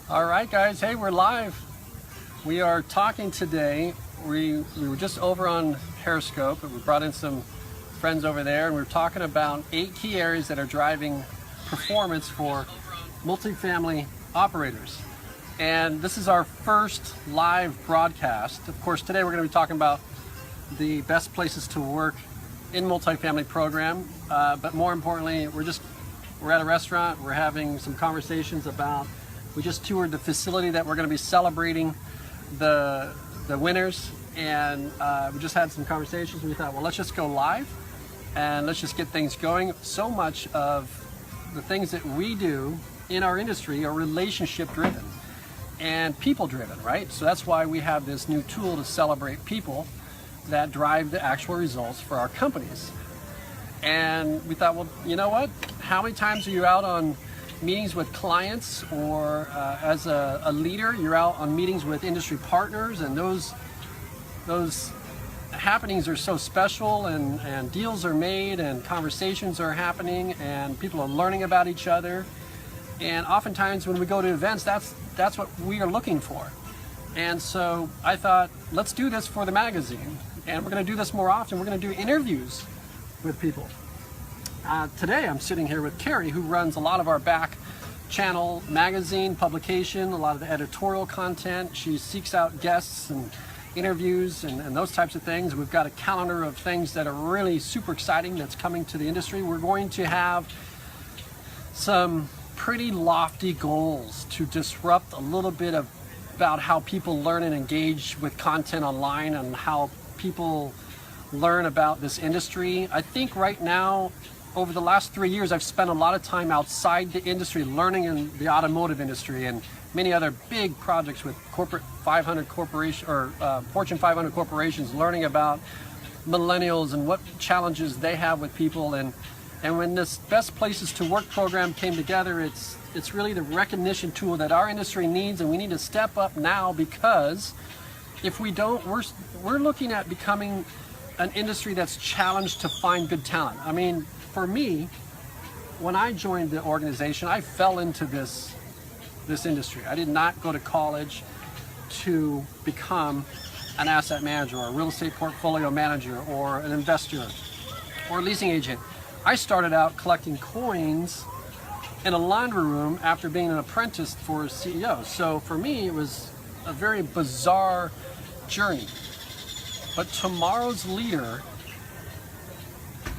All right, guys. Hey, we're live. We are talking today. We were just over on Periscope, and we brought in some friends over there, and we were talking about 8 key areas that are driving performance for multifamily operators. And this is our first live broadcast. Of course, today we're going to be talking about the best places to work in multifamily program. But more importantly, we're at a restaurant. We're having some conversations about. We just toured the facility that we're going to be celebrating the winners, and we just had some conversations. We thought, well, let's just go live and let's just get things going. So much of the things that we do in our industry are relationship driven and people driven, right? So that's why we have this new tool to celebrate people that drive the actual results for our companies. And we thought, well, you know what? How many times are you out on meetings with clients, or as a leader, you're out on meetings with industry partners, and those happenings are so special, and deals are made, and conversations are happening, and people are learning about each other. And oftentimes when we go to events, that's what we are looking for. And so I thought, let's do this for the magazine, and we're going to do this more often. We're going to do interviews with people. Today I'm sitting here with Carrie, who runs a lot of our back channel magazine publication, a lot of the editorial content. She seeks out guests and interviews and those types of things. We've got a calendar of things that are really super exciting that's coming to the industry. We're going to have some pretty lofty goals to disrupt a little bit about how people learn and engage with content online, and how people learn about this industry. I think right now, over the last 3 years, I've spent a lot of time outside the industry, learning in the automotive industry and many other big projects with corporate 500 corporation or Fortune 500 corporations, learning about millennials and what challenges they have with people. And when this Best Places to Work program came together, it's really the recognition tool that our industry needs, and we need to step up now, because if we don't, we're looking at becoming an industry that's challenged to find good talent. I mean, for me, when I joined the organization, I fell into this industry. I did not go to college to become an asset manager or a real estate portfolio manager or an investor or a leasing agent. I started out collecting coins in a laundry room after being an apprentice for a CEO. So for me, it was a very bizarre journey. But tomorrow's leader,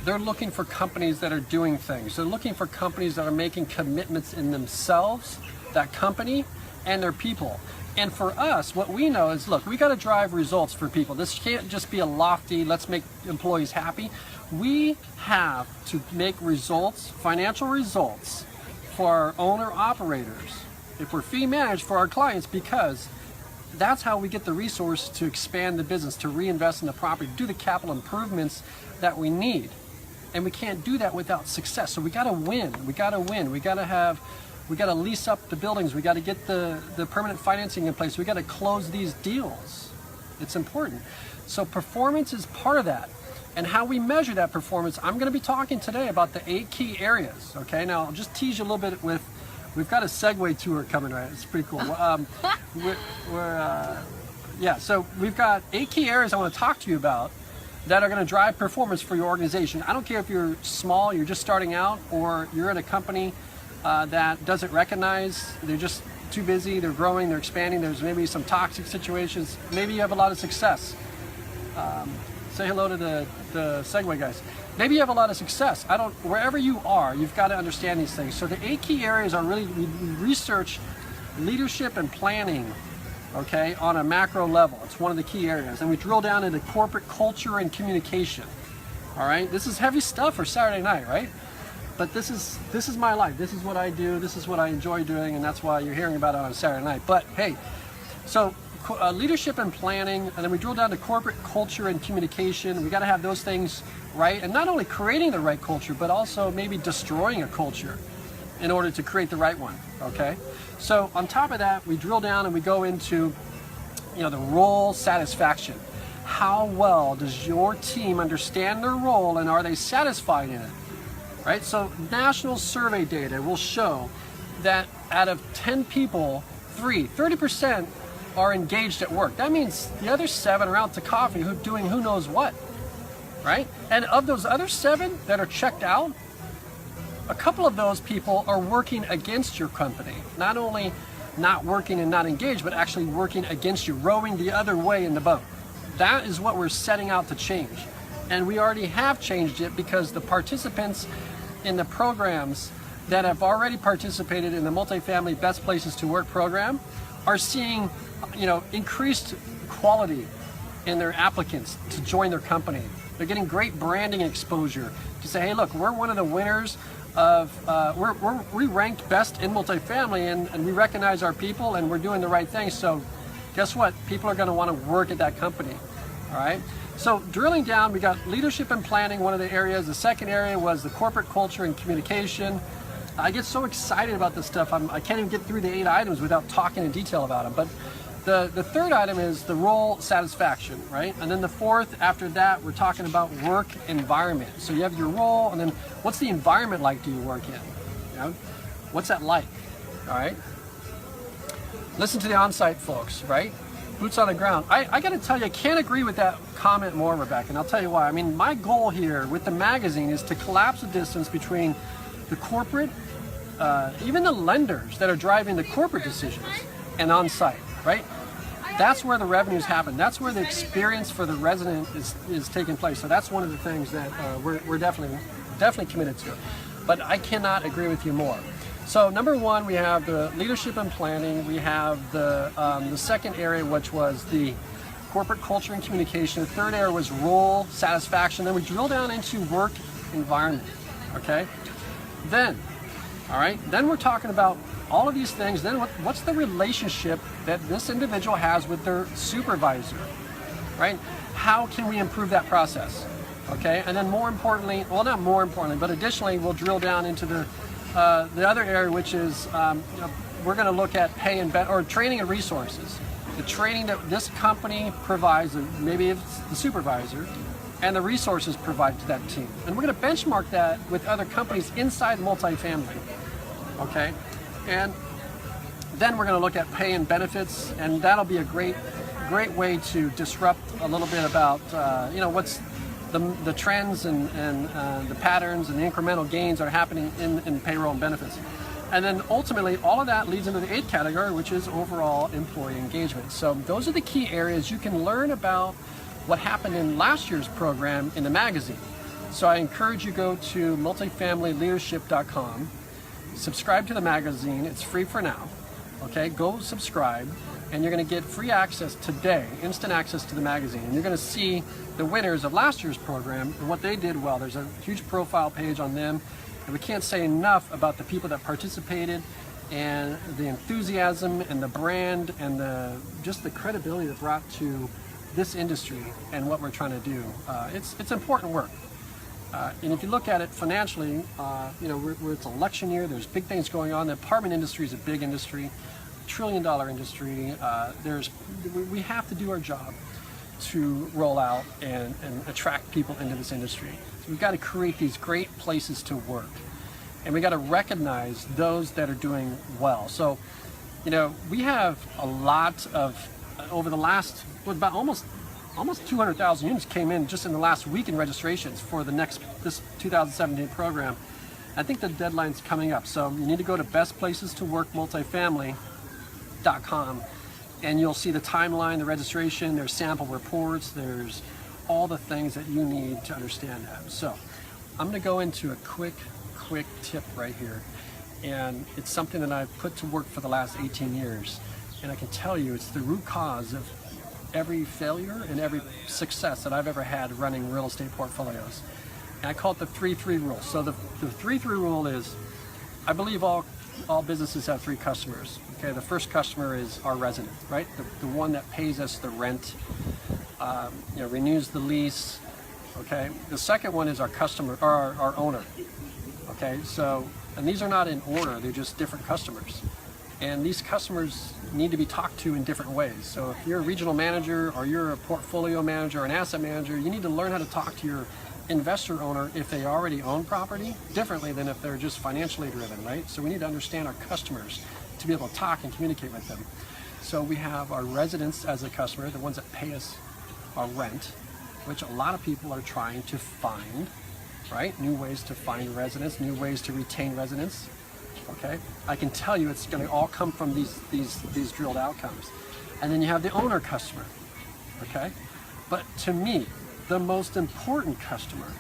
they're looking for companies that are doing things. They're looking for companies that are making commitments in themselves, that company, and their people. And for us, what we know is, look, we got to drive results for people. This can't just be a lofty, let's make employees happy. We have to make results, financial results, for our owner operators, if we're fee managed, for our clients, because that's how we get the resource to expand the business, to reinvest in the property, do the capital improvements that we need. And we can't do that without success. So we got to win. We got to win. We got to lease up the buildings. We got to get the permanent financing in place. We got to close these deals. It's important. So performance is part of that. And how we measure that performance, I'm going to be talking today about the 8 key areas. Okay, now I'll just tease you a little bit with, we've got a Segway tour coming, right? It's pretty cool. So we've got 8 key areas I want to talk to you about that are going to drive performance for your organization. I don't care if you're small, you're just starting out, or you're in a company that doesn't recognize, they're just too busy, they're growing, they're expanding, there's maybe some toxic situations, maybe you have a lot of success. Say hello to the Segway guys. Maybe you have a lot of success. Wherever you are, you've got to understand these things. So the 8 key areas are really, we research leadership and planning, okay, on a macro level. It's one of the key areas. And we drill down into corporate culture and communication. All right, this is heavy stuff for Saturday night, right? But this is my life. This is what I do. This is what I enjoy doing, and that's why you're hearing about it on a Saturday night. But hey, so leadership and planning, and then we drill down to corporate culture and communication. We got to have those things right, and not only creating the right culture, but also maybe destroying a culture in order to create the right one. Okay, so on top of that, we drill down and we go into, the role satisfaction. How well does your team understand their role, and are they satisfied in it? Right. So national survey data will show that out of 10 people, 30% are engaged at work. That means the other 7 are out to coffee doing who knows what, right? And of those other 7 that are checked out, a couple of those people are working against your company. Not only not working and not engaged, but actually working against you, rowing the other way in the boat. That is what we're setting out to change. And we already have changed it, because the participants in the programs that have already participated in the Multifamily Best Places to Work program are seeing, increased quality in their applicants to join their company. They're getting great branding exposure to say, hey, look, we're one of the winners of, we ranked best in multifamily, and we recognize our people, and we're doing the right thing. So guess what? People are going to want to work at that company. All right. So drilling down, we got leadership and planning, one of the areas. The second area was the corporate culture and communication. I get so excited about this stuff. I can't even get through the 8 items without talking in detail about them. But the third item is the role satisfaction, right? And then the fourth, after that, we're talking about work environment. So you have your role, and then what's the environment like do you work in? What's that like? All right. Listen to the on-site folks, right? Boots on the ground. I got to tell you, I can't agree with that comment more, Rebecca, and I'll tell you why. I mean, my goal here with the magazine is to collapse the distance between the corporate, even the lenders that are driving the corporate decisions, and on-site, right? That's where the revenues happen. That's where the experience for the resident is taking place. So that's one of the things that we're definitely committed to. But I cannot agree with you more. So number one, we have the leadership and planning. We have the second area, which was the corporate culture and communication. The third area was role satisfaction. Then we drill down into work environment. Okay. Then we're talking about all of these things. Then what's the relationship that this individual has with their supervisor, right? How can we improve that process? Okay, and then more importantly, well, not more importantly, but additionally, we'll drill down into the other area, which is we're going to look at pay and or training and resources. The training that this company provides, maybe it's the supervisor, and the resources provided to that team. And we're going to benchmark that with other companies inside multifamily. Okay, and then we're going to look at pay and benefits, and that'll be a great way to disrupt a little bit about what's the trends and the patterns and the incremental gains are happening in payroll and benefits. And then ultimately, all of that leads into the 8th category, which is overall employee engagement. So those are the key areas you can learn about what happened in last year's program in the magazine. So I encourage you to go to multifamilyleadership.com, subscribe to the magazine. It's free for now. Okay, go subscribe, and you're going to get free access today, instant access to the magazine. And you're going to see the winners of last year's program and what they did well. There's a huge profile page on them, and we can't say enough about the people that participated and the enthusiasm and the brand and just the credibility that brought to this industry and what we're trying to do. It's important work. And if you look at it financially, it's election year, there's big things going on. The apartment industry is a big industry, $1 trillion industry. We have to do our job to roll out and attract people into this industry. So we've got to create these great places to work. And we got to recognize those that are doing well. So, we have a lot of, over the last, about almost 200,000 units came in just in the last week in registrations for this 2017 program. I think the deadline's coming up. So you need to go to bestplacesToWorkMultifamily.com, and you'll see the timeline, the registration, there's sample reports, there's all the things that you need to understand that. So I'm going to go into a quick tip right here. And it's something that I've put to work for the last 18 years. And I can tell you it's the root cause of every failure and every success that I've ever had running real estate portfolios. And I call it the 3-3 rule. So the 3-3 rule is, I believe all businesses have 3 customers. Okay, the first customer is our resident, right? The one that pays us the rent, renews the lease. Okay, the second one is our customer, or our owner. Okay, so, and these are not in order, they're just different customers. And these customers need to be talked to in different ways. So if you're a regional manager or you're a portfolio manager or an asset manager, you need to learn how to talk to your investor owner if they already own property differently than if they're just financially driven, right? So we need to understand our customers to be able to talk and communicate with them. So we have our residents as a customer, the ones that pay us our rent, which a lot of people are trying to find, right? New ways to find residents, new ways to retain residents. Okay, I can tell you it's going to all come from these drilled outcomes. And then you have the owner customer. Okay, but to me, the most important customer,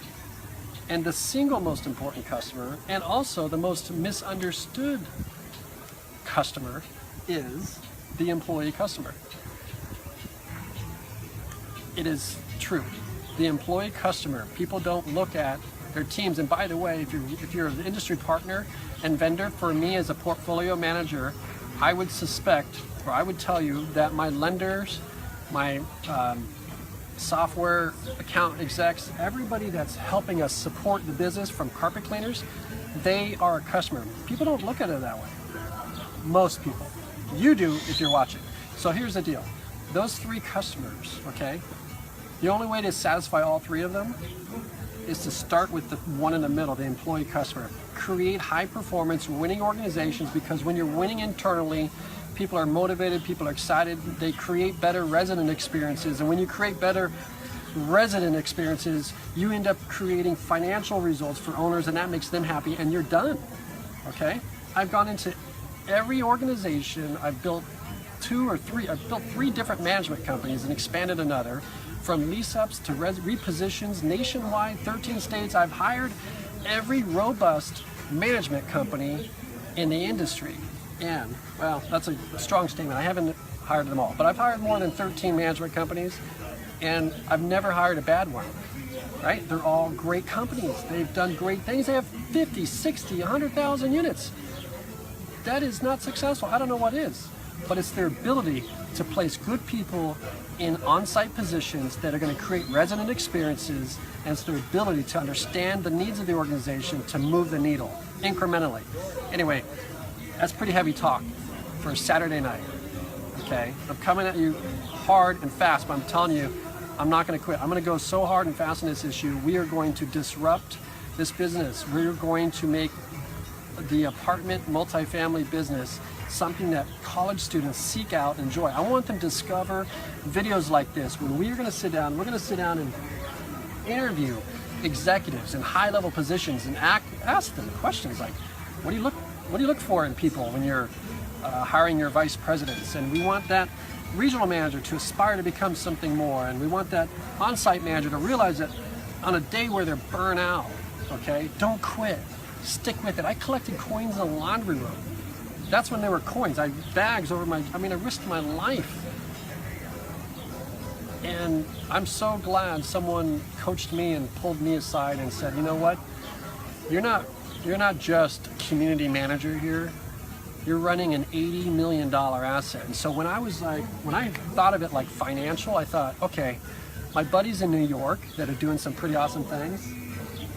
and the single most important customer, and also the most misunderstood customer, is the employee customer. It is true. The employee customer, people don't look at their teams. And by the way, if you're an industry partner and vendor, for me as a portfolio manager, I would suspect, or I would tell you that my lenders, my software account execs, everybody that's helping us support the business, from carpet cleaners, they are a customer. People don't look at it that way. Most people. You do if you're watching. So here's the deal. Those three customers, okay, the only way to satisfy all three of them is to start with the one in the middle, the employee customer. Create high performance winning organizations, because when you're winning internally, people are motivated, people are excited, they create better resident experiences. And when you create better resident experiences, you end up creating financial results for owners, and that makes them happy, and you're done. Okay? I've gone into every organization. I've built three different management companies and expanded another. From lease-ups to repositions nationwide, 13 states. I've hired every robust management company in the industry. And, well, that's a strong statement. I haven't hired them all, but I've hired more than 13 management companies, and I've never hired a bad one, right? They're all great companies. They've done great things. They have 50, 60, 100,000 units. That is not successful. I don't know what is, but it's their ability to place good people in on-site positions that are going to create resident experiences, and it's their ability to understand the needs of the organization to move the needle incrementally. Anyway, that's pretty heavy talk for a Saturday night, okay? I'm coming at you hard and fast, but I'm telling you, I'm not going to quit. I'm going to go so hard and fast on this issue. We are going to disrupt this business. We're going to make the apartment multifamily business something that college students seek out and enjoy. I want them to discover videos like this. When we're going to sit down, and interview executives in high-level positions and ask them questions like, what do you look for in people when you're hiring your vice presidents? And we want that regional manager to aspire to become something more. And we want that on-site manager to realize that on a day where they're burnt out, okay, don't quit. Stick with it. I collected coins in the laundry room. That's when they were coins. I bags over I risked my life. And I'm so glad someone coached me and pulled me aside and said, you know what? You're not just a community manager here. You're running an $80 million asset. And so when I thought of it like financial, I thought, okay, my buddies in New York that are doing some pretty awesome things,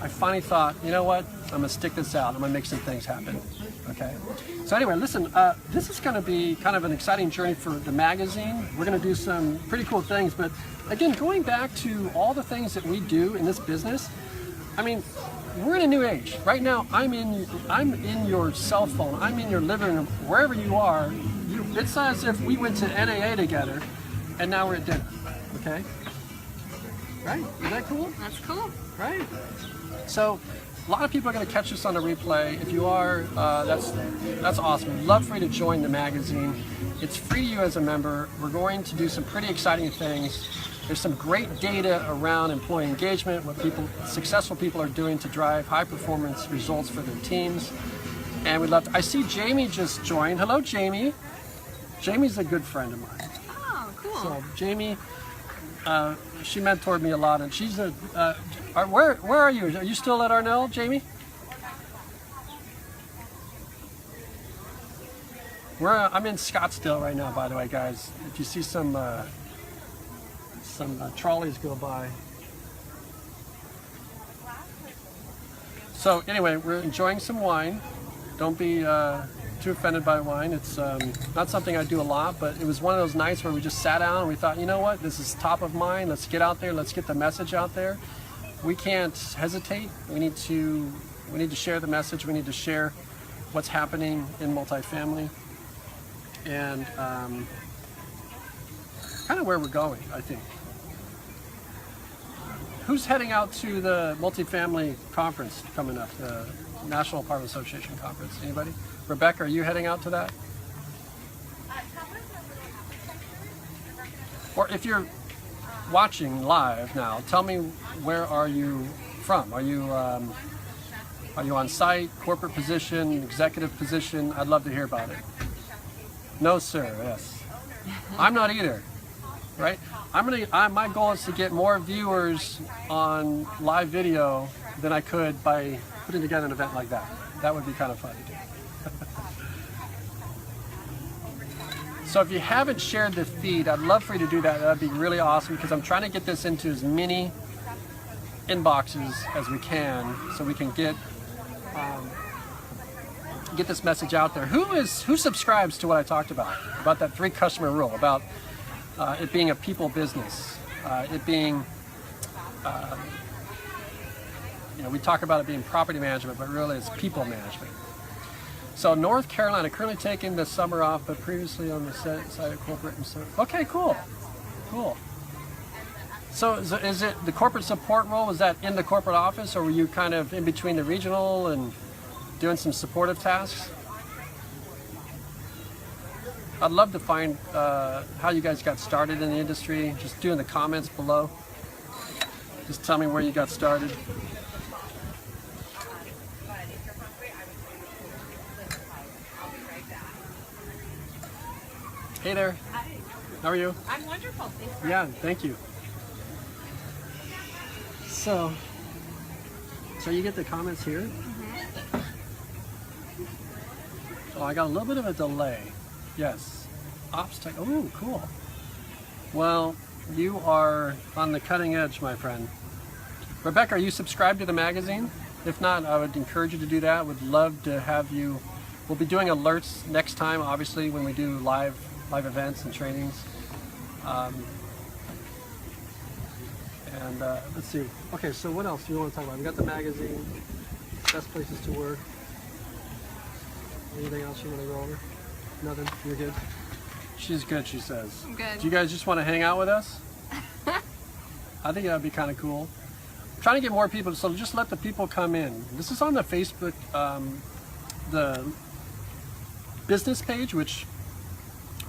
I finally thought, you know what? I'm going to stick this out. I'm going to make some things happen. Okay? So anyway, listen, this is going to be kind of an exciting journey for the magazine. We're going to do some pretty cool things. But again, going back to all the things that we do in this business, I mean, we're in a new age. Right now, I'm in your cell phone. I'm in your living room. Wherever you are, it's as if we went to NAA together, and now we're at dinner. Okay? Right? Is that cool? That's cool. Right? So, a lot of people are going to catch this on the replay. If you are, that's awesome. We'd love for you to join the magazine. It's free to you as a member. We're going to do some pretty exciting things. There's some great data around employee engagement, what successful people are doing to drive high performance results for their teams. And we'd love to, I see Jamie just joined. Hello, Jamie. Jamie's a good friend of mine. Oh, cool. So Jamie, she mentored me a lot, and she's where are you? Are you still at Arnell, Jamie? I'm in Scottsdale right now, by the way, guys. If you see some trolleys go by. So anyway, we're enjoying some wine. Don't be too offended by wine. It's not something I do a lot, but it was one of those nights where we just sat down and we thought, you know what, this is top of mind. Let's get out there. Let's get the message out there. we can't hesitate. We need to share the message. We need to share what's happening in multifamily, and kind of where we're going, I think. Who's heading out to the multifamily conference coming up, the National Apartment Association conference? Anybody? Rebecca, are you heading out to that? Or if you're watching live now, tell me, where are you from? Are you on site, corporate position, executive position? I'd love to hear about it. No, sir. Yes. I'm not either. Right? My goal is to get more viewers on live video than I could by putting together an event like that. That would be kind of fun to do. So if you haven't shared the feed, I'd love for you to do that. That'd be really awesome, because I'm trying to get this into as many inboxes as we can, so we can get this message out there. Who subscribes to what I talked about that 3 customer rule, about it being a people business, it being, we talk about it being property management, but really it's people management. So North Carolina, currently taking the summer off, but previously on the side of corporate and so. Okay, cool. So is it the corporate support role? Was that in the corporate office, or were you kind of in between the regional and doing some supportive tasks? I'd love to find how you guys got started in the industry. Just do in the comments below. Just tell me where you got started. Hey there. Hi. How are you? I'm wonderful. Thanks for Yeah, thank you. So you get the comments here? Mm-hmm. Oh, I got a little bit of a delay. Yes. Obstacle. Oh, cool. Well, you are on the cutting edge, my friend. Rebecca, are you subscribed to the magazine? If not, I would encourage you to do that. Would love to have you. We'll be doing alerts next time, obviously, when we do live events and trainings. Let's see. Okay, so what else do you want to talk about? We got the magazine, best places to work. Anything else you want to go over? Nothing? You're good? She's good, she says. I'm good. Do you guys just want to hang out with us? I think that would be kind of cool. I'm trying to get more people, so just let the people come in. This is on the Facebook, the business page, which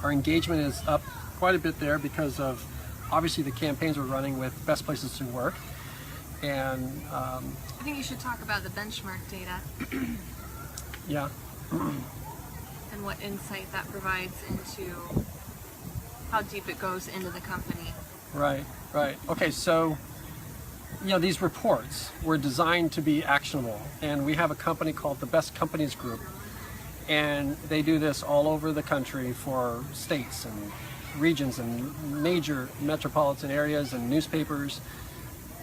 our engagement is up quite a bit there because of obviously the campaigns we're running with best places to work. And I think you should talk about the benchmark data. Yeah. And what insight that provides into how deep it goes into the company. Right. Okay, so these reports were designed to be actionable, and we have a company called the Best Companies Group, and they do this all over the country for states and regions and major metropolitan areas and newspapers.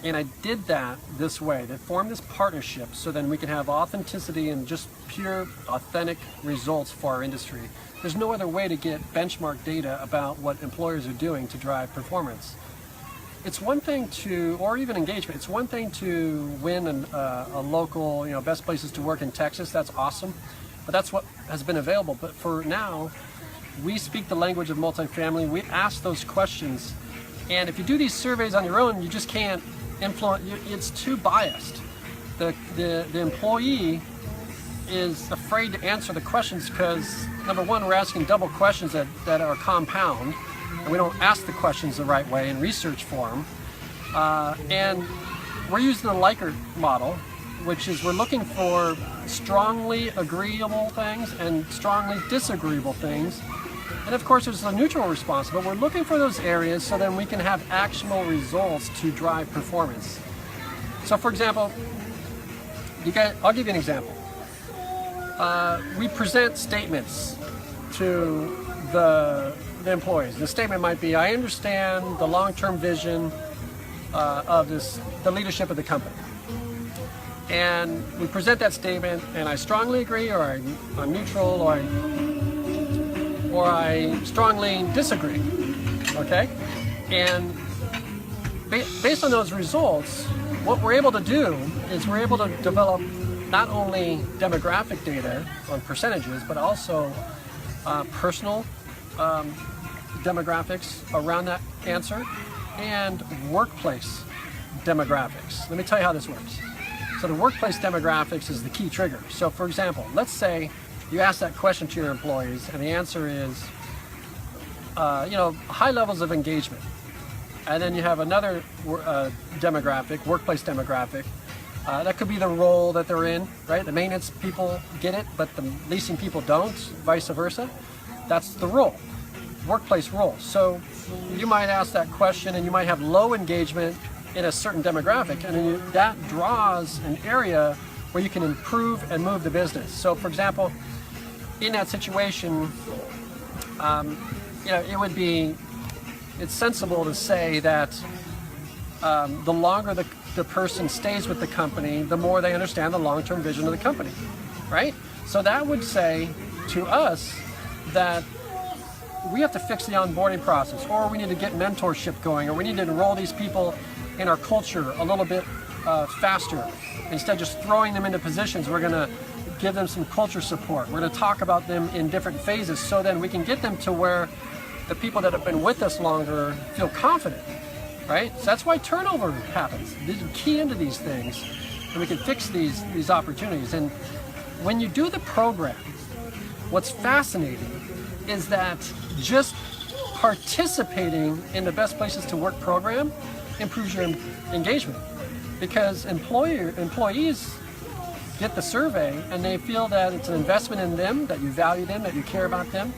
And I did that this way. They formed this partnership so then we can have authenticity and just pure, authentic results for our industry. There's no other way to get benchmark data about what employers are doing to drive performance. It's one thing to, or even engagement, it's one thing to win a local, best places to work in Texas. That's awesome. But that's what has been available. But for now, we speak the language of multifamily. We ask those questions. And if you do these surveys on your own, you just can't influence. It's too biased. The employee is afraid to answer the questions because, number one, we're asking double questions that are compound, and we don't ask the questions the right way in research form. And we're using the Likert model, which is we're looking for strongly agreeable things and strongly disagreeable things. And of course, there's a neutral response, but we're looking for those areas so then we can have actionable results to drive performance. So for example, I'll give you an example. We present statements to the employees. The statement might be, I understand the long-term vision of the leadership of the company. And we present that statement, and I strongly agree, or I'm neutral, or I strongly disagree, okay? And based on those results, what we're able to do is we're able to develop not only demographic data on percentages, but also personal demographics around that answer and workplace demographics. Let me tell you how this works. So the workplace demographics is the key trigger. So for example, let's say you ask that question to your employees and the answer is, high levels of engagement. And then you have another demographic, workplace demographic. That could be the role that they're in, right? The maintenance people get it, but the leasing people don't, vice versa. That's the role, workplace role. So you might ask that question and you might have low engagement in a certain demographic, and then that draws an area where you can improve and move the business. So for example, in that situation, it's sensible to say that the longer the person stays with the company, the more they understand the long-term vision of the company, right? So that would say to us that we have to fix the onboarding process, or we need to get mentorship going, or we need to enroll these people in our culture a little bit faster. Instead of just throwing them into positions, we're going to give them some culture support. We're going to talk about them in different phases so then we can get them to where the people that have been with us longer feel confident, right? So that's why turnover happens. We can key into these things and we can fix these opportunities. And when you do the program, what's fascinating is that just participating in the Best Places to Work program improves your engagement, because employees get the survey and they feel that it's an investment in them, that you value them, that you care about them,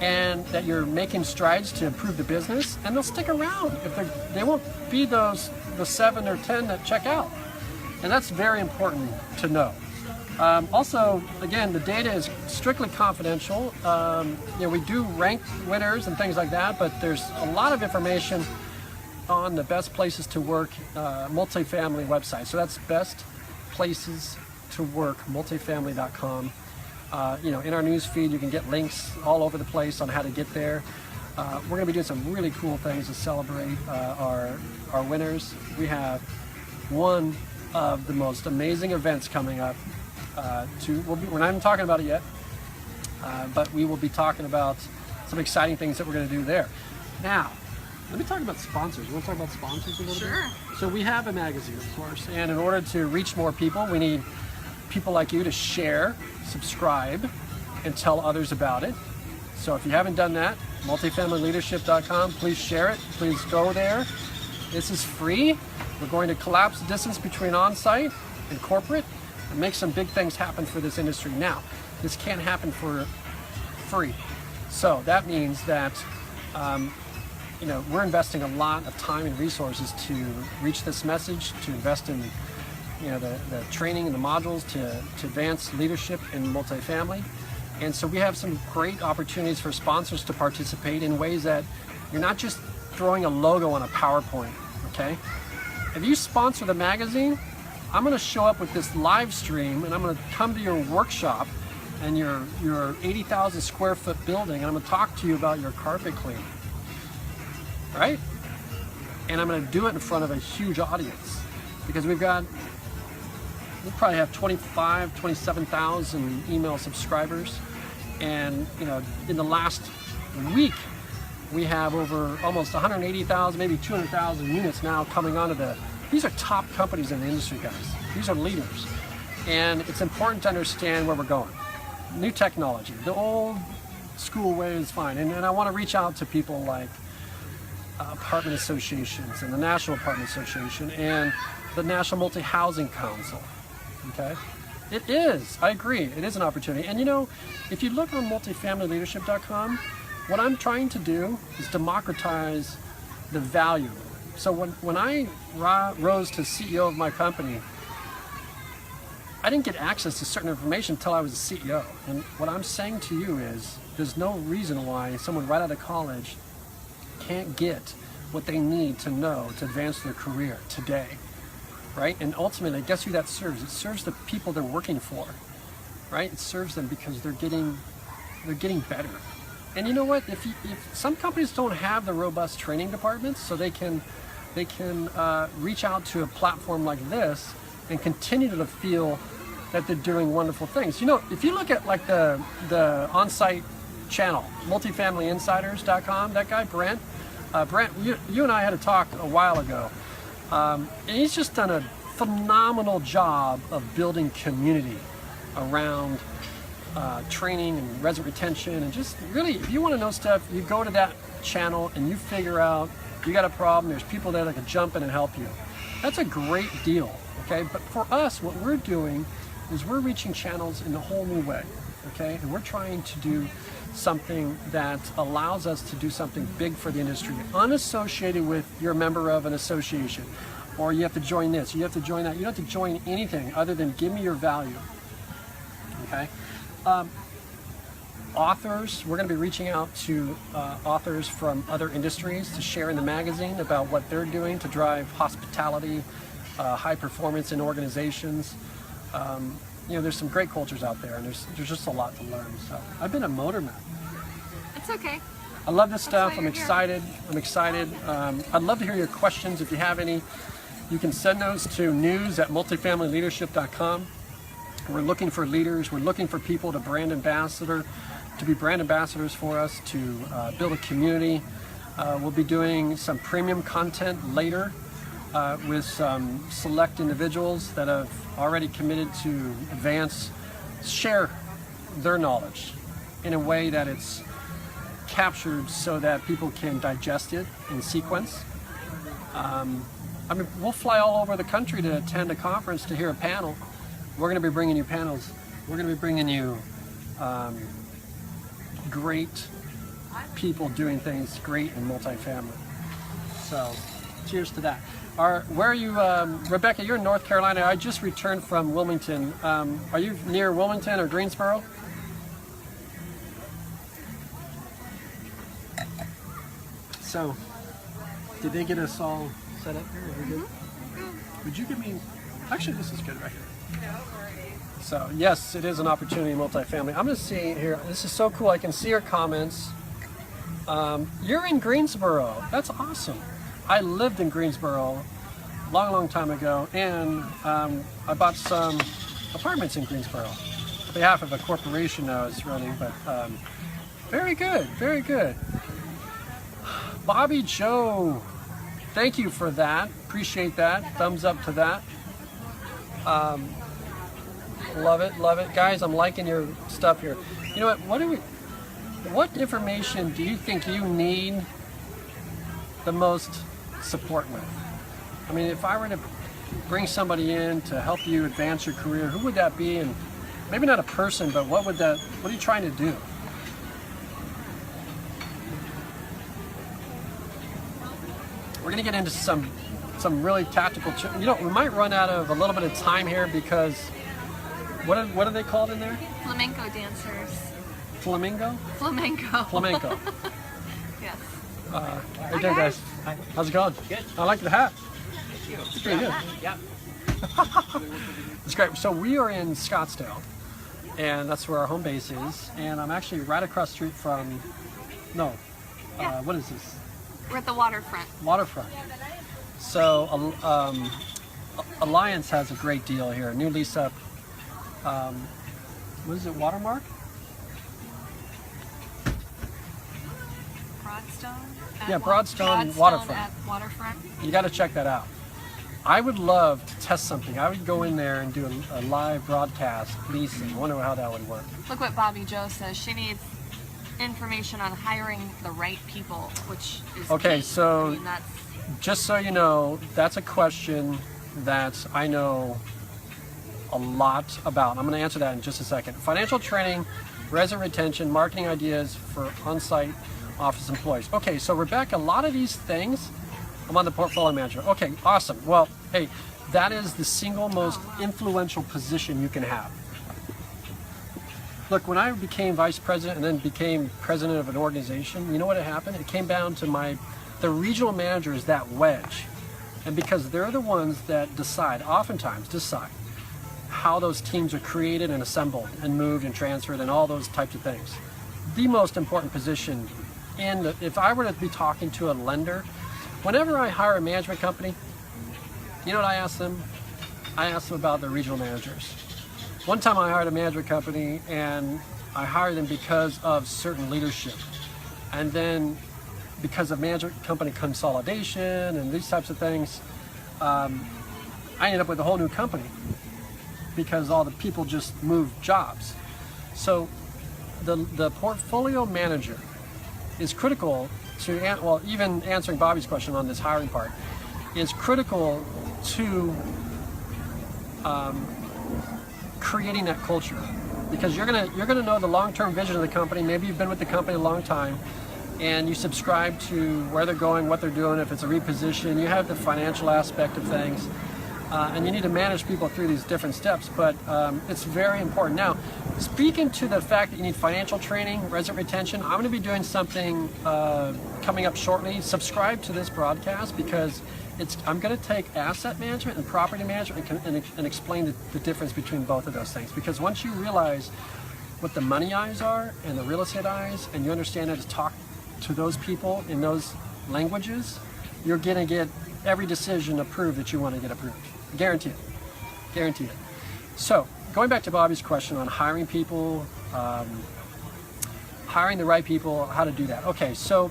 and that you're making strides to improve the business, and they'll stick around. They won't be the 7 or 10 that check out, and that's very important to know. Also, again, the data is strictly confidential. We do rank winners and things like that, but there's a lot of information on the Best Places to Work multifamily website. So that's Best Places to Work multifamily.com. In our news feed, you can get links all over the place on how to get there. We're going to be doing some really cool things to celebrate our winners. We have one of the most amazing events coming up. We're not even talking about it yet, but we will be talking about some exciting things that we're going to do there. Now, let me talk about sponsors. You want to talk about sponsors a little bit? Sure. So we have a magazine, of course, and in order to reach more people, we need people like you to share, subscribe, and tell others about it. So if you haven't done that, multifamilyleadership.com, please share it. Please go there. This is free. We're going to collapse the distance between on-site and corporate and make some big things happen for this industry. Now, this can't happen for free. So that means that we're investing a lot of time and resources to reach this message, to invest in the training and the modules to advance leadership in multifamily. And so we have some great opportunities for sponsors to participate in ways that you're not just throwing a logo on a PowerPoint, okay? If you sponsor the magazine, I'm going to show up with this live stream and I'm going to come to your workshop and your 80,000 square foot building, and I'm going to talk to you about your carpet cleaning, right? And I'm going to do it in front of a huge audience, because we'll probably have 27,000 email subscribers. And in the last week, we have over almost 180,000, maybe 200,000 units now coming onto these are top companies in the industry, guys. These are leaders. And it's important to understand where we're going. New technology, the old school way is fine. And I want to reach out to people like apartment associations and the National Apartment Association and the National Multi-Housing Council. Okay, it is. I agree. It is an opportunity. And if you look on multifamilyleadership.com, what I'm trying to do is democratize the value. So when I rose to CEO of my company, I didn't get access to certain information until I was a CEO. And what I'm saying to you is, there's no reason why someone right out of college can't get what they need to know to advance their career today. Right? And ultimately, guess who that serves? It serves the people they're working for, right? It serves them because they're getting better. And you know what? If some companies don't have the robust training departments, so they can they can reach out to a platform like this and continue to feel that they're doing wonderful things. You know, if you look at like the on-site channel, multifamilyinsiders.com, that guy, Brent, you and I had a talk a while ago, and he's just done a phenomenal job of building community around training and resident retention, and just really, if you want to know stuff, you go to that channel and you figure out you got a problem, there's people there that can jump in and help you. That's a great deal, okay? But for us, what we're doing is we're reaching channels in a whole new way, okay? And we're trying to do something that allows us to do something big for the industry, unassociated with you're a member of an association, or you have to join this, you have to join that. You don't have to join anything other than give me your value, okay? Authors, we're going to be reaching out to authors from other industries to share in the magazine about what they're doing to drive hospitality, high performance in organizations. You know, there's some great cultures out there, and there's just a lot to learn. So I've been a motorman. It's okay. I love this stuff. I'm Here. excited. I'd love to hear your questions. If you have any, you can send those to news@multifamilyleadership.com. We're looking for leaders. We're looking for people to be brand ambassadors for us, to build a community. We'll be doing some premium content later with some select individuals that have already committed to share their knowledge in a way that it's captured so that people can digest it in sequence. I mean, we'll fly all over the country to attend a conference to hear a panel. We're going to be bringing you panels. We're going to be bringing you great people doing things great in multifamily. So, cheers to that. Where are you, Rebecca? You're in North Carolina. I just returned from Wilmington. Are you near Wilmington or Greensboro? So, did they get us all set up here? Are we good? Would you give me? Actually, this is good right here. So yes, it is an opportunity in multifamily. I'm going to see here. This is so cool. I can see your comments. You're in Greensboro. That's awesome. I lived in Greensboro a long time ago, and I bought some apartments in Greensboro on behalf of a corporation I was running. But very good, very good. Bobby Joe, thank you for that. Appreciate that. Thumbs up to that. Love it, guys. I'm liking your stuff here. You know what? What information do you think you need the most support with? I mean, if I were to bring somebody in to help you advance your career, who would that be? And maybe not a person, but what are you trying to do? We're gonna get into some really tactical. You know, we might run out of a little bit of time here because what are they called in there? Flamenco dancers. Flamingo? Flamenco. Flamenco. Yes. How you doing, guys? Hi. How's it going? Good. I like the hat. It's pretty good. Yeah. It's great. So we are in Scottsdale, and that's where our home base is. And I'm actually right across the street from. No. Yeah. What is this? We're at the waterfront. Waterfront. So Alliance has a great deal here. New lease up. What is it? Watermark? Broadstone? Yeah, Broadstone Waterfront. At waterfront. You got to check that out. I would love to test something. I would go in there and do a live broadcast leasing. I wonder how that would work. Look what Bobby Joe says. She needs information on hiring the right people, which is Okay, key. so I mean, that's just so you know, that's a question that I know a lot about. I'm going to answer that in just a second. Financial training, resident retention, marketing ideas for on-site office employees. Okay, so Rebecca, a lot of these things, I'm on the portfolio manager. Okay, awesome. Well, hey, that is the single most influential position you can have. Look, when I became vice president and then became president of an organization, you know what happened? It came down to the regional manager is that wedge. And because they're the ones that oftentimes decide how those teams are created and assembled and moved and transferred and all those types of things. The most important position if I were to be talking to a lender, Whenever I hire a management company, you know what I ask them? I ask them about their regional managers. One time I hired a management company and I hired them because of certain leadership. And then because of management company consolidation and these types of things, I ended up with a whole new company because all the people just moved jobs. So the portfolio manager is critical to, well, even answering Bobby's question on this hiring part, is critical to creating that culture, because you're gonna know the long-term vision of the company. Maybe you've been with the company a long time and you subscribe to where they're going, what they're doing. If it's a reposition, you have the financial aspect of things, and you need to manage people through these different steps, but it's very important. Now, speaking to the fact that you need financial training, resident retention, I'm going to be doing something coming up shortly. Subscribe to this broadcast, because I'm going to take asset management and property management and explain the difference between both of those things. Because once you realize what the money eyes are and the real estate eyes, and you understand how to talk to those people in those languages, you're going to get every decision approved that you want to get approved. Guaranteed. Guaranteed it. So, going back to Bobby's question on hiring people, hiring the right people, how to do that. Okay, so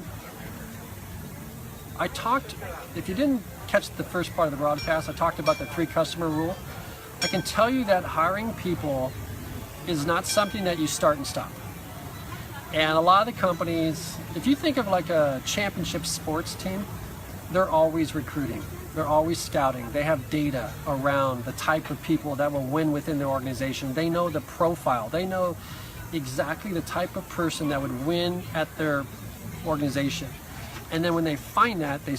I talked, if you didn't catch the first part of the broadcast, I talked about the 3 customer rule. I can tell you that hiring people is not something that you start and stop. And a lot of the companies, if you think of like a championship sports team, they're always recruiting. They're always scouting. They have data around the type of people that will win within their organization. They know the profile. They know exactly the type of person that would win at their organization. And then when they find that, they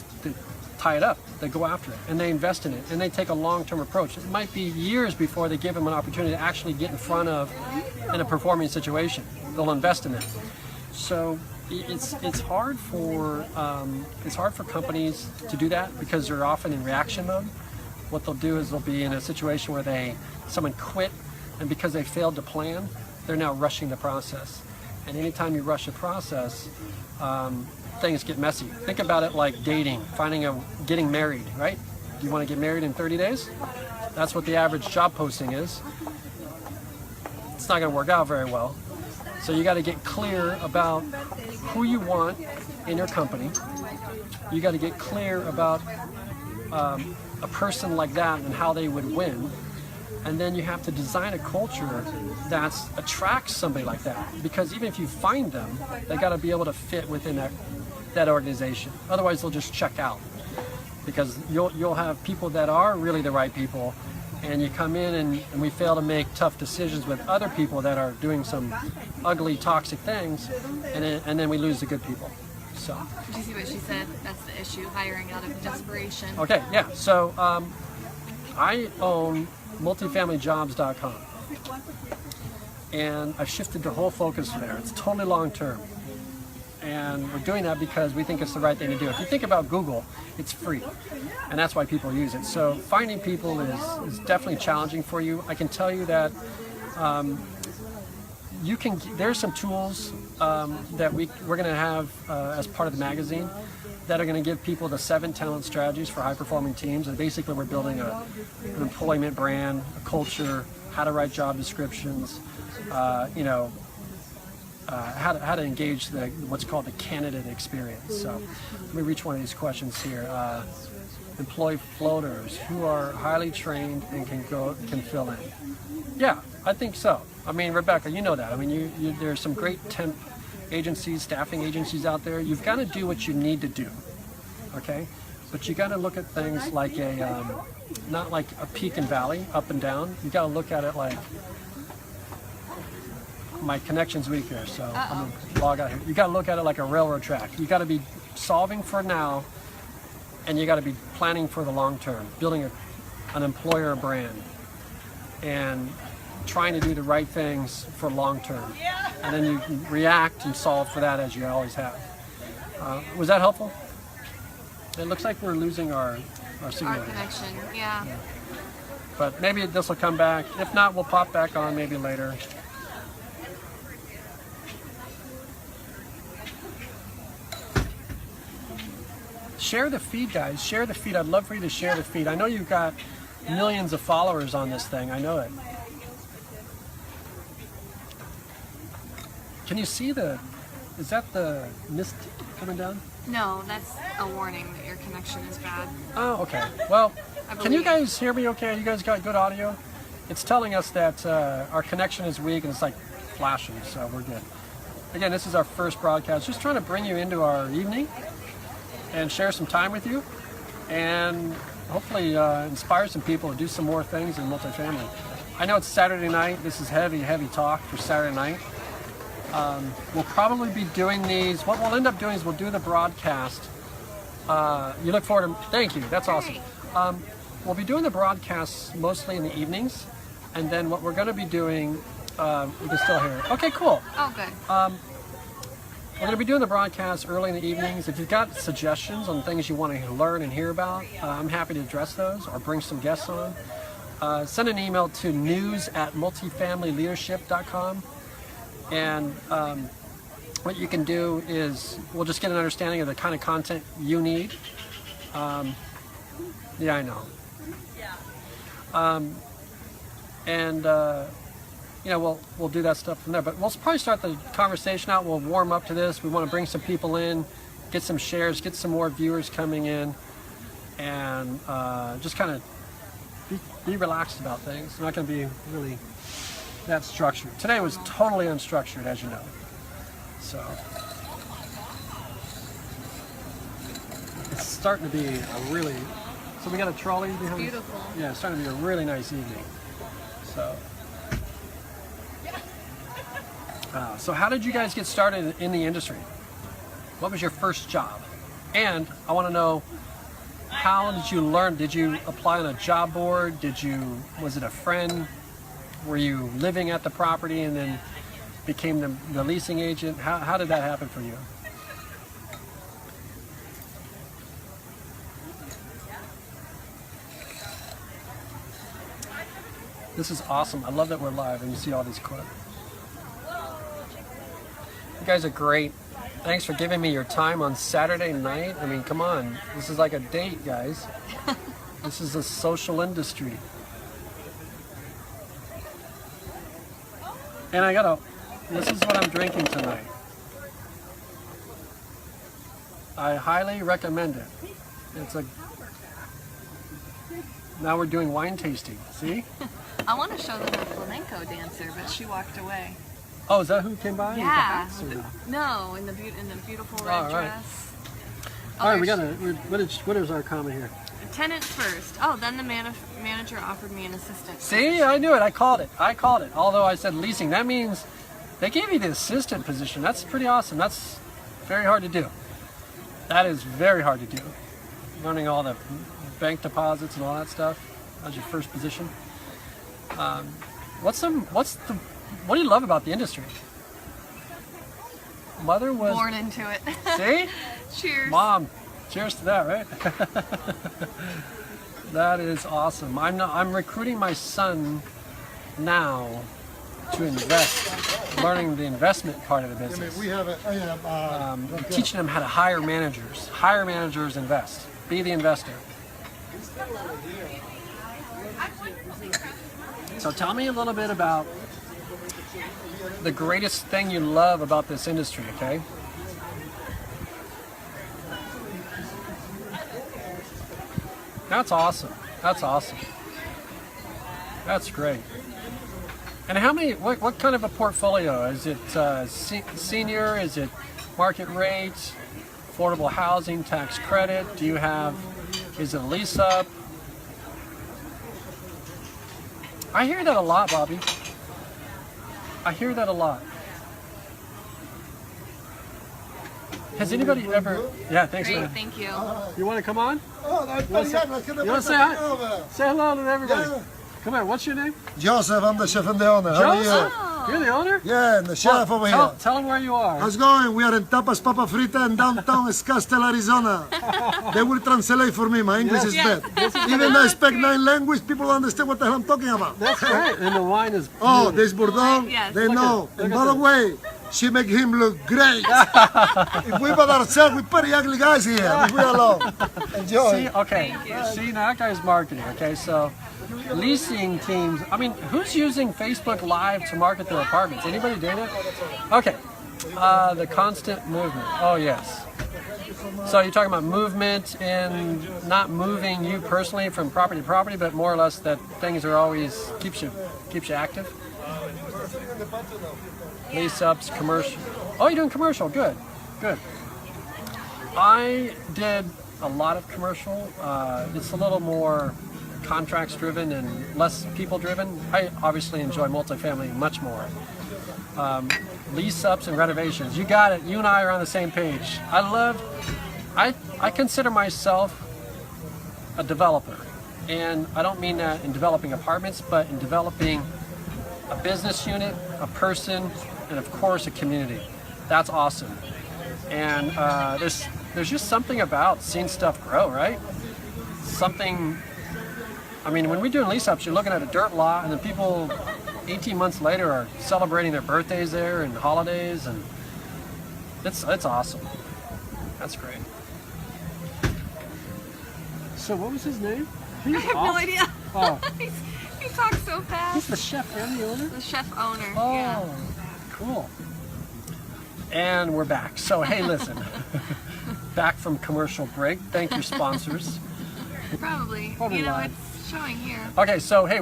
tie it up. They go after it, and they invest in it, and they take a long-term approach. It might be years before they give them an opportunity to actually get in front of in a performing situation. They'll invest in it. So it's hard for companies to do that, because they're often in reaction mode. What they'll do is they'll be in a situation where someone quit, and because they failed to plan, they're now rushing the process. And anytime you rush a process, things get messy. Think about it like dating, getting married, right? You want to get married in 30 days? That's what the average job posting is. It's not going to work out very well. So you got to get clear about who you want in your company. You got to get clear about a person like that and how they would win. And then you have to design a culture that attracts somebody like that. Because even if you find them, they got to be able to fit within that organization. Otherwise, they'll just check out. Because you'll have people that are really the right people, and you come in and we fail to make tough decisions with other people that are doing some ugly, toxic things, and then we lose the good people. So. Did you see what she said? That's the issue, hiring out of desperation. Okay, yeah. So I own multifamilyjobs.com, and I've shifted the whole focus there. It's totally long-term. And we're doing that because we think it's the right thing to do. If you think about Google, it's free, and that's why people use it. So finding people is definitely challenging for you. I can tell you that there's some tools that we're going to have as part of the magazine that are going to give people the 7 talent strategies for high-performing teams. And basically, we're building an employment brand, a culture, how to write job descriptions, how to engage what's called the candidate experience. So let me reach one of these questions here. Employ floaters who are highly trained and can fill in. Yeah, I think so. I mean, Rebecca, you know that. I mean, there's some great temp agencies, staffing agencies out there. You've got to do what you need to do, okay? But you got to look at things like not like a peak and valley, up and down. You got to look at it like, my connection's weak here, so I'm gonna log out here. You got to look at it like a railroad track. You got to be solving for now, and you got to be planning for the long term, building an employer brand, and trying to do the right things for long term. And then you can react and solve for that as you always have. Was that helpful? It looks like we're losing our signal. Our connection, yeah. But maybe this will come back. If not, we'll pop back on maybe later. Share the feed, guys. Share the feed. I'd love for you to share the feed. I know you've got millions of followers on this thing. I know it. Can you see is that the mist coming down? No, that's a warning that your connection is bad. Oh, okay. Well, can you guys hear me okay? You guys got good audio? It's telling us that our connection is weak and it's like flashing, so we're good. Again, this is our first broadcast. Just trying to bring you into our evening and share some time with you and hopefully inspire some people to do some more things in multifamily. I know it's Saturday night. This is heavy talk for Saturday night. We'll probably be doing these. What we'll end up doing is we'll do the broadcast. You look forward to, thank you, that's awesome. We'll be doing the broadcasts mostly in the evenings, and then what we're going to be doing, you can still hear it. Okay, cool. Oh, good. We're going to be doing the broadcasts early in the evenings. If you've got suggestions on things you want to learn and hear about, I'm happy to address those or bring some guests on. Send an email to news@multifamilyleadership.com. And what you can do is we'll just get an understanding of the kind of content you need. Yeah, I know. And you know, we'll do that stuff from there. But we'll probably start the conversation out. We'll warm up to this. We want to bring some people in, get some shares, get some more viewers coming in, and just kind of be relaxed about things. It's not going to be really that structured. Today was totally unstructured, as you know. So it's starting to be a really. So we got a trolley behind. Beautiful. Yeah, it's starting to be a really nice evening. So how did you guys get started in the industry? What was your first job? And I want to know, how did you learn? Did you apply on a job board? Was it a friend? Were you living at the property and then became the leasing agent? How did that happen for you? This is awesome. I love that we're live and you see all these clips. You guys are great. Thanks for giving me your time on Saturday night. I mean, come on. This is like a date, guys. This is a social industry. And this is what I'm drinking tonight. I highly recommend it. Now we're doing wine tasting, see? I want to show them a flamenco dancer, but she walked away. Oh, is that who came by? Yeah. No, in the beautiful red dress. All right, what is our comment here? Tenant first. Oh, then the manager offered me an assistant. See, I knew it. I called it. Although I said leasing, that means they gave you the assistant position. That's pretty awesome. That's very hard to do. That is very hard to do. Learning all the bank deposits and all that stuff. That's your first position. What do you love about the industry? Mother was born into it. See? Cheers. Mom, cheers to that, right? That is awesome. I'm recruiting my son now to invest, learning the investment part of the business. Teaching them how to hire managers. Hire managers, invest. Be the investor. So tell me a little bit about the greatest thing you love about this industry, okay? That's awesome. That's awesome. That's great. And what kind of a portfolio? Is it senior? Is it market rates? Affordable housing, tax credit? Is it a lease up? I hear that a lot, Bobby. I hear that a lot. Has anybody ever... Yeah, thanks, Great, man. thank you. You want to come on? You want to say hi? Say hello to everybody. Yeah. Come here, what's your name? Joseph, I'm the chef and the owner. How are you? Oh. You're the owner? Yeah, the chef over here. Tell them where you are. How's it going? We are in Tapas Papa Frita in downtown Scottsdale, Arizona. They will translate for me. My English is bad. Even though I speak 9 languages, people understand what the hell I'm talking about. That's right. And the wine is... Oh, this Bordeaux, Yes. they know. Look And at by the this. way, She make him look great. If we by ourselves, we're pretty ugly guys here. Leave me alone. Enjoy. See, okay. See, now that guy's marketing. Okay, so leasing teams. I mean, who's using Facebook Live to market their apartments? Anybody doing it? Okay. The constant movement. Oh yes. So you're talking about movement and not moving you personally from property to property, but more or less that things are always keeps you active. Lease ups, commercial. Oh, you're doing commercial. Good, good. I did a lot of commercial. It's a little more contracts driven and less people driven. I obviously enjoy multifamily much more. Lease ups and renovations. You got it. You and I are on the same page. I consider myself a developer, and I don't mean that in developing apartments, but in developing a business unit, a person, and of course a community. That's awesome. And there's just something about seeing stuff grow, right? Something. I mean, when we're doing lease ups, you're looking at a dirt lot, and then people 18 months later are celebrating their birthdays there and holidays, and it's awesome. That's great. So what was his name? I have no idea. Oh, He talks so fast. he's the chef and the owner? The chef owner. Oh, Yeah. cool. And we're back. So, hey, listen. Back from commercial break. Thank your sponsors. Probably. Probably You know, live. it's showing here. Okay, so, hey,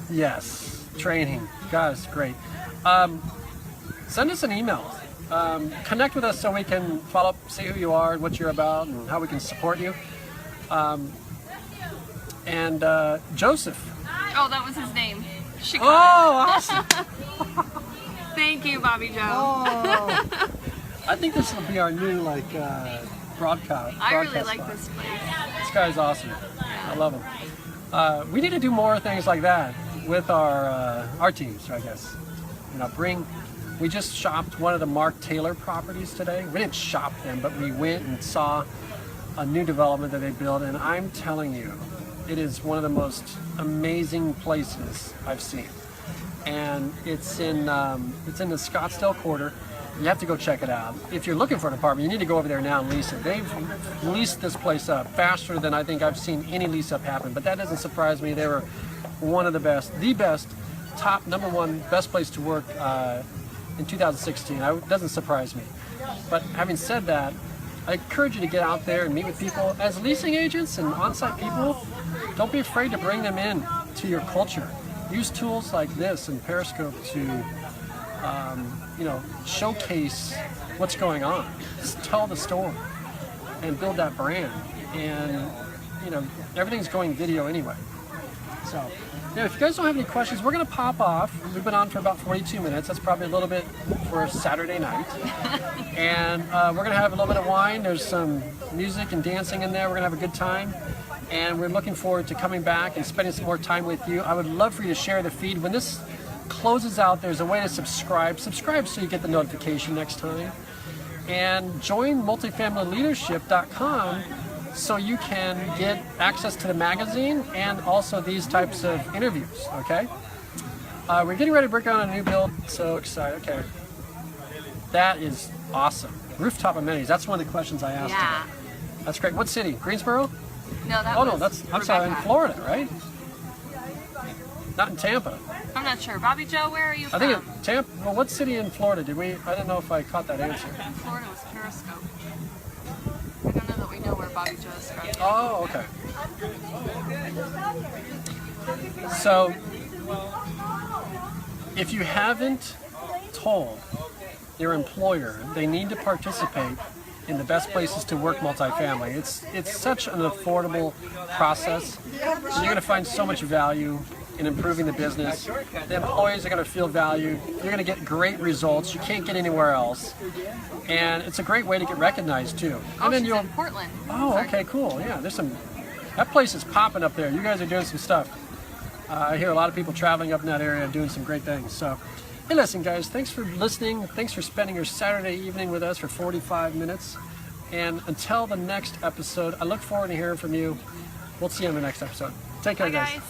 yes, training. Guys, great. Send us an email. Connect with us so we can follow up, see who you are, what you're about, and how we can support you. And Joseph. Oh, that was his name. She got Oh, awesome. it. Thank you, Bobby Joe. Oh. I think this will be our new, broadcast. I really broadcast like spot. this place. This guy's awesome. I love him. We need to do more things like that with our teams, I guess. You know, we just shopped one of the Mark Taylor properties today. We didn't shop them, but we went and saw a new development that they built, and I'm telling you, it is one of the most amazing places I've seen. And it's in the Scottsdale quarter. You have to go check it out. If you're looking for an apartment, you need to go over there now and lease it. They've leased this place up faster than I think I've seen any lease up happen. But that doesn't surprise me. They were one of the best, top #1 best place to work in 2016. It doesn't surprise me. But having said that, I encourage you to get out there and meet with people. As leasing agents and on-site people, don't be afraid to bring them in to your culture. Use tools like this and Periscope to showcase what's going on. Just tell the story and build that brand. And, everything's going video anyway. So, if you guys don't have any questions, we're going to pop off. We've been on for about 42 minutes. That's probably a little bit for a Saturday night. And we're going to have a little bit of wine. There's some music and dancing in there. We're going to have a good time. And we're looking forward to coming back and spending some more time with you. I would love for you to share the feed. When this closes out, there's a way to subscribe. Subscribe so you get the notification next time. And join multifamilyleadership.com so you can get access to the magazine and also these types of interviews, okay? We're getting ready to break down a new build. So excited. Okay. That is awesome. Rooftop amenities. That's one of the questions I asked Yeah. today. That's great. What city? Greensboro? No, that Oh, was no, I'm sorry, in Rebecca. Florida, right? Not in Tampa. I'm not sure. Bobby Joe, where are you I from? think Tampa. Well, what city in Florida did we? I don't know if I caught that answer. In Florida was Periscope. I don't know that we know where Bobby Joe is from. Oh, okay. So, if you haven't told your employer they need to participate in the best places to work multifamily, it's such an affordable process. And you're going to find so much value in improving the business. The employees are going to feel valued. You're going to get great results you can't get anywhere else. And it's a great way to get recognized too. Oh, she's in Portland. Oh, Sorry. okay, cool. Yeah, that place is popping up there. You guys are doing some stuff. I hear a lot of people traveling up in that area doing some great things. So, hey, listen, guys, thanks for listening. Thanks for spending your Saturday evening with us for 45 minutes. And until the next episode, I look forward to hearing from you. We'll see you on the next episode. Take care, Bye, guys. guys.